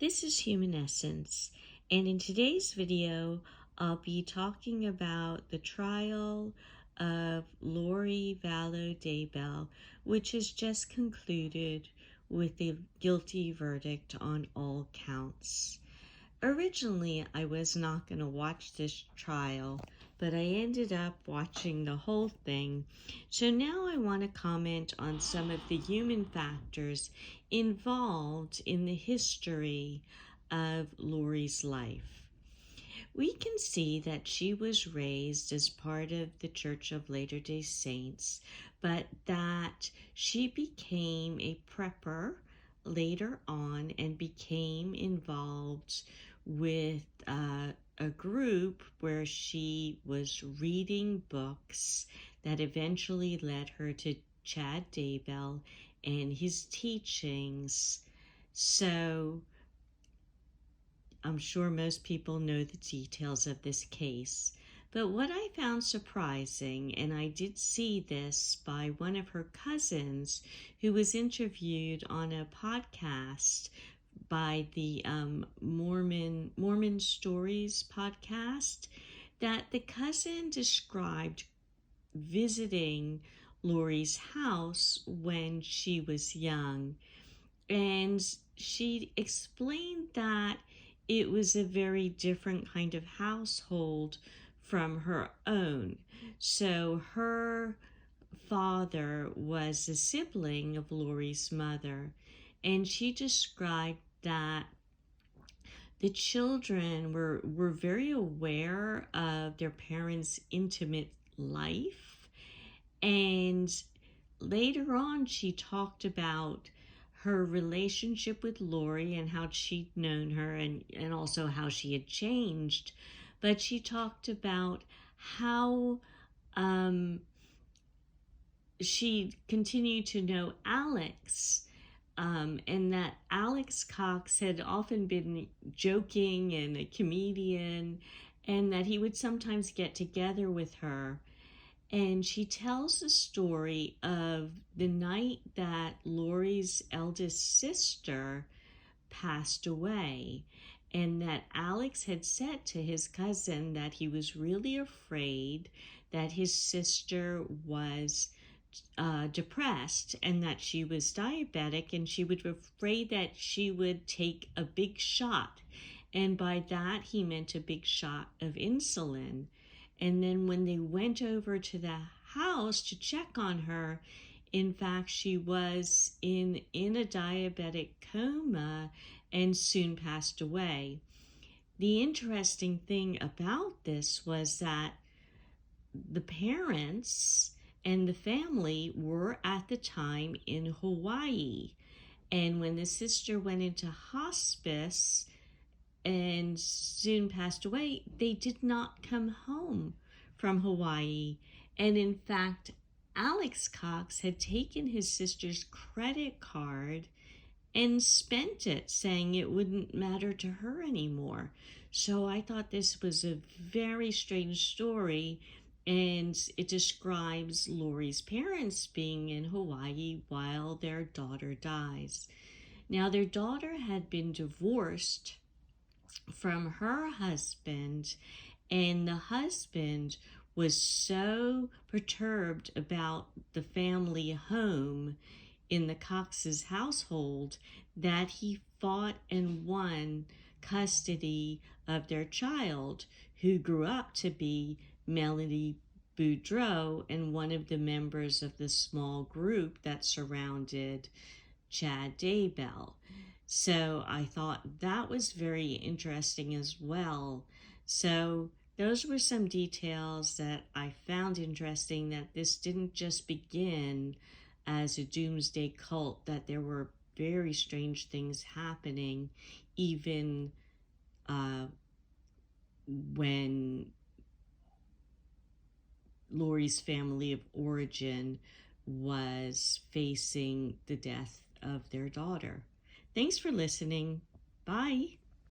This is Human Essence, and in today's video, I'll be talking about the trial of Lori Vallow Daybell, which has just concluded with a guilty verdict on all counts. Originally, I was not going to watch this trial, but I ended up watching the whole thing. So now I want to comment on some of the human factors involved in the history of Lori's life. We can see that she was raised as part of the Church of Latter-day Saints, but that she became a prepper later on and became involved with a group where she was reading books that eventually led her to Chad Daybell and his teachings. So I'm sure most people know the details of this case. But what I found surprising, and I did see this by one of her cousins who was interviewed on a podcast by the Mormon Stories podcast, that the cousin described visiting Lori's house when she was young. And she explained that it was a very different kind of household from her own. So her father was a sibling of Lori's mother, and she described that the children were very aware of their parents' intimate life. And later on, she talked about her relationship with Lori and how she'd known her and also how she had changed. But she talked about how she continued to know Alex, and that Alex Cox had often been joking and a comedian, and that he would sometimes get together with her. And she tells the story of the night that Lori's eldest sister passed away, and that Alex had said to his cousin that he was really afraid that his sister was depressed and that she was diabetic, and she was afraid that she would take a big shot. And by that, he meant a big shot of insulin. And then when they went over to the house to check on her, in fact, she was in a diabetic coma and soon passed away. The interesting thing about this was that the parents and the family were at the time in Hawaii. And when the sister went into hospice and soon passed away, they did not come home from Hawaii. And in fact, Alex Cox had taken his sister's credit card and spent it, saying it wouldn't matter to her anymore. So I thought this was a very strange story, and it describes Lori's parents being in Hawaii while their daughter dies. Now, their daughter had been divorced from her husband, and the husband was so perturbed about the family home in the Cox's household that he fought and won custody of their child, who grew up to be Melody Boudreau and one of the members of the small group that surrounded Chad Daybell. So I thought that was very interesting as well. So those were some details that I found interesting, that this didn't just begin as a doomsday cult, that there were very strange things happening even when Lori's family of origin was facing the death of their daughter. Thanks for listening. Bye.